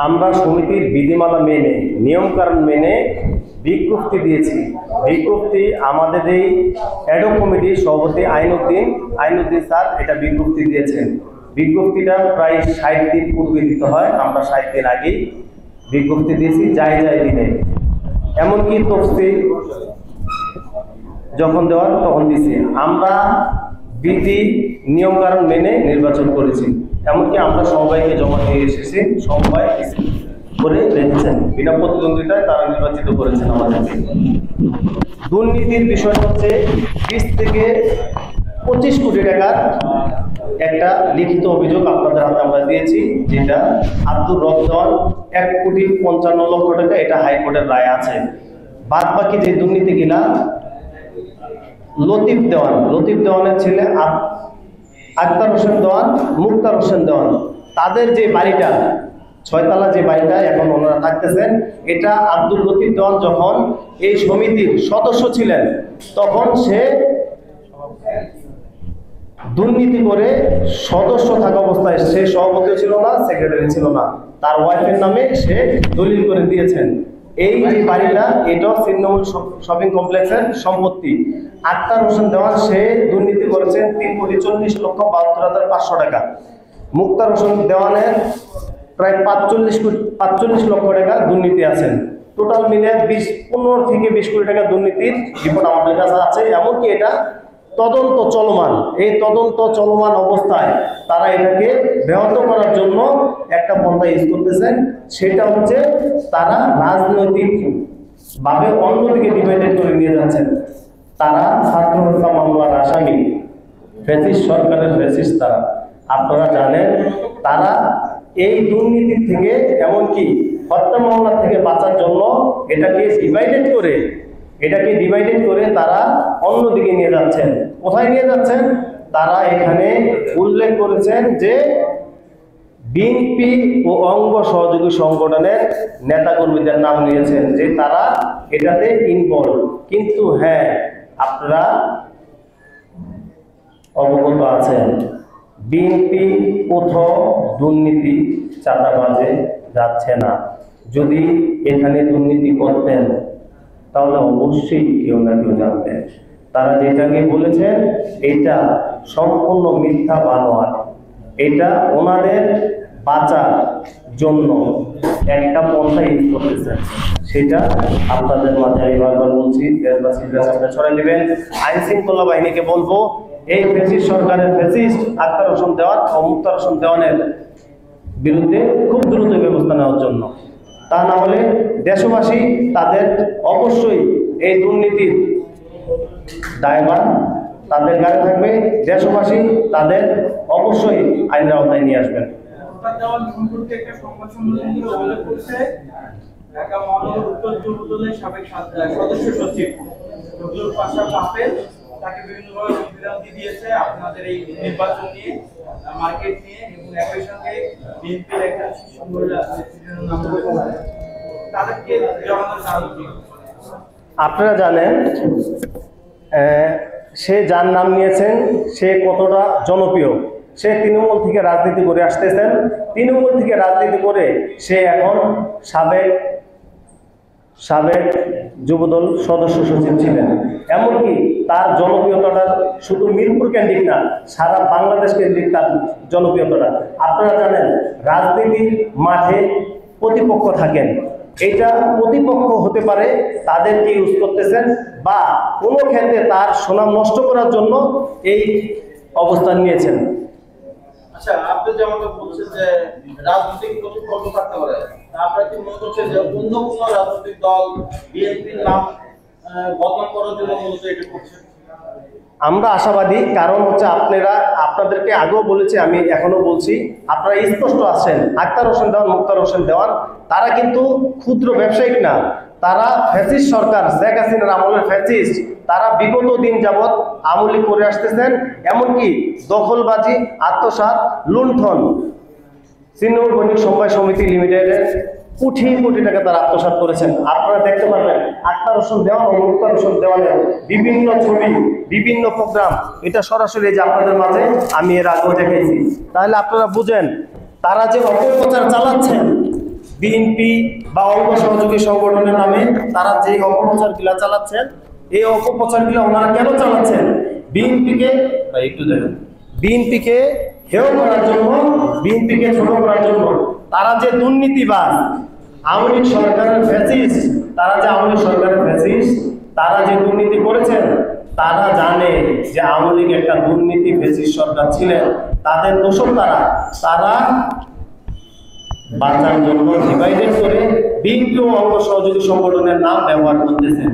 আমরা সমিতির বিধিমালা মেনে নিয়মকানুন মেনে বিজ্ঞপ্তি দিয়েছি। বিজ্ঞপ্তি আমাদের এই অ্যাডহক কমিটির সভাপতি আইনুদ্দিন স্যার এটা বিজ্ঞপ্তি দিয়েছেন। বিজ্ঞপ্তিটা প্রায় 60 দিন পূর্বে দিতে হয়, আমরা 60 দিন আগেই বিজ্ঞপ্তি দিয়েছি যাই দিনে। এমনকি তফসিল যখন দেওয়ার তখন দিয়েছি। আমরা বিধি নিয়মকানুন মেনে নির্বাচন করেছি। এমনকি আমরা সবাইকে জমা দিয়ে এসেছি, সবাই করে রেখেছেন, বিনা প্রতিদ্বন্দ্বিতায় তারা নির্বাচিত করেছেন আমাদেরকে। দুর্নীতির বিষয় হচ্ছে 20 থেকে 25 কোটি টাকার একটা লিখিত অভিযোগ আপনাদের হাতে আমরা দিয়েছি, যেটা আব্দুর রব দেওয়ান 1,55,00,000 টাকা, এটা হাইকোর্টের রায় আছে। বাদ বাকি যে দুর্নীতিগুলা লতিফ দেওয়ানের ছেলে আক্তার হোসেন দেওয়ান, মুক্তার হোসেন দেওয়ান, তাদের যে বাড়িটা 6 তলা যে বাড়িটা এখন ওনারা থাকতেছেন, এটা আব্দুল লতিফ দেওয়ান যখন এই সমিতির সদস্য ছিলেন তখন সে দুর্নীতি করে সদস্য থাকা অবস্থায়, সে সভাপতি ছিল না, সেক্রেটারি ছিল না, তার ওয়াইফের নামে সে দলিল করে দিয়েছেন। এই যে বাড়িটা এটাও ছিন্নমূল শপিং কমপ্লেক্সের সম্পত্তি। আক্তার হোসেন দেওয়ান সে দুর্নীতি করেছেন 3,40,72,500 টাকা। মুক্তার হোসেন দেওয়ানের প্রায় 45 লক্ষ টাকা দুর্নীতি আছেন। টোটাল মিলে 15 থেকে 20 কোটি টাকা দুর্নীতির রিপোর্ট আমাদের কাছে আছে। এমনকি এটা তদন্ত চলমান, এই তদন্ত চলমান অবস্থায় তারা এটাকে ব্যাহত করার জন্য একটা পন্থা ইউজ করতেছেন, সেটা হচ্ছে তারা রাজনৈতিক ভাবে অন্যদিকে ডিভাইডেড করে নিয়ে যাচ্ছেন। তারা ছাত্র হত্যা মামলার আসামি, ফ্যাসিস্ট সরকারের ফ্যাসিস্ট তারা। আপনারা জানেন তারা এই দুর্নীতি থেকে, এমনকি হত্যা মামলা থেকে বাঁচার জন্য এটাকে ডিভাইডেড করে তারা অন্যদিকে নিয়ে যাচ্ছেন। কোথায় নিয়ে যাচ্ছেন? তারা এখানে উল্লেখ করেছেন যে বিএনপি ও অঙ্গ সহযোগী সংগঠনের নেতাকর্মীদের নাম নিয়েছেন যে তারা এটাতে ইনভলভ। কিন্তু হ্যাঁ, আপনারা অবগত আছেন বিএনপি কোথাও দুর্নীতি চাঁদাবাজে যাচ্ছে না। যদি এখানে দুর্নীতি করতেন তাহলে অবশ্যই কেউ না কেউ জানতেন। তারা যেটাকে বলেছেন এটা সম্পূর্ণ মিথ্যা বানোয়াট। এটা ওনাদের বাঁচার জন্য একটা পন্থা ইউজ করতেছেন, সেটা আপনাদের মাঝে আমি বারবার বলছি, দেশবাসীরা ছড়াই দিবেন। আইন শৃঙ্খলা বাহিনীকে বলবো এই ফ্যাসিস্ট সরকারের ফ্যাসিস্ট আক্তার হোসেন দেওয়ান ও মুক্তার হোসেন দেওয়ানের বিরুদ্ধে খুব দ্রুত ব্যবস্থা নেওয়ার জন্য। তা না হলে দেশবাসী তাদের অবশ্যই এই দুর্নীতির দায়ভার তাদের গায়ে থাকবে। দেশবাসী তাদের অবশ্যই আইনের আওতায় নিয়ে আসবেন। ঢাকা মহানগর উত্তর যুবদলের সাবেক সদস্য সচিব নজরুল পাশা পাপেল তাকে বিভিন্নভাবে বিভ্রান্তি দিয়েছে আপনাদের এই নির্বাচন নিয়ে, মার্কেট নিয়ে, এবং একই সঙ্গে বিএনপির একটা শিশু মহিলা নাম তাদেরকে জড়ানোর কারণ কি? আপনারা জানেন সে যার নাম নিয়েছেন সে কতটা জনপ্রিয়। সে তৃণমূল থেকে রাজনীতি করে আসতেছেন, তৃণমূল থেকে রাজনীতি করে সে এখন সাবেক যুবদল সদস্য সচিব ছিলেন। এমনকি তার জনপ্রিয়তাটা শুধু মিরপুর কেন্দ্রিক না, সারা বাংলাদেশ কেন্দ্রিক তার জনপ্রিয়তাটা। আপনারা জানেন রাজনীতির মাঠে প্রতিপক্ষ থাকেন, এটা প্রতিপক্ষ হতে পারে, তাদেরকে ইউজ করতেছেন বা কোনো ক্ষেত্রে তার সুনাম নষ্ট করার জন্য এই অবস্থান নিয়েছেন। আচ্ছা, আপনি যেমনটা বলছেন যে রাজনৈতিক প্রতিপক্ষ থাকতে পারে, আপনারা কি মনে করছেন যে অন্য কোনো রাজনৈতিক দল বিএনপির নাম বদনাম করার জন্য মূলত এটা করছে? আমরা আশাবাদী, কারণ হচ্ছে আপনাদেরকে আগেও বলেছি, আমি এখনো বলছি, আপনারা স্পষ্ট আছেন আক্তার হোসেন দেওয়ান, মুক্তার হোসেন দেওয়ান তারা কিন্তু ক্ষুদ্র ব্যবসায়িক না, তারা ফ্যাসিস্ট সরকার, শেখ হাসিনার আমলের ফ্যাসিস্ট। তারা বিগত দিন যাবৎ আমলি করে আসতেছেন, এমনকি দখলবাজি, আত্মসাৎ, লুণ্ঠন, তৃণমূল বণিক সমবায় সমিতি লিমিটেডের কোটি কোটি টাকা তারা আত্মসাৎ করেছেন। আপনারা দেখতে পারবেন আক্তার হোসেন দেওয়ান ও মুক্তার হোসেন দেওয়ানের বিভিন্ন ছবি, বিভিন্ন প্রোগ্রাম, এটা সরাসরি যে আপনাদের মাঝে আমি এর আগেও দেখেছি। তাহলে আপনারা বুঝেন তারা যে অপপ্রচার চালাচ্ছেন বিএনপি বা অঙ্গ সহযোগী সংগঠনের নামে তারা যে অপপ্রচারগুলা চালাচ্ছেন, এই অপপ্রচারগুলা ওনারা কেন চালাচ্ছেন? বিএনপিকে একটু দেখেন, বিএনপিকে হেয় করার জন্য, বিএনপিকে ছোট করার জন্য। তারা যে দুর্নীতিবাজ, আওয়ামী লীগ সরকারের ফ্যাসিস্ট, তারা যে আওয়ামী লীগ সরকারের ফ্যাসিস্ট, তারা যে দুর্নীতি করেছেন, তারা জানে যে আওয়ামী লীগ একটা দুর্নীতি ফ্যাসিস্ট সরকার ছিলেন। তাদের দোষক তারা বাঁচার জন্য ডিভাইডেড করে বিএনপি ও অঙ্গ সহযোগী সংগঠনের নাম ব্যবহার করতেছেন।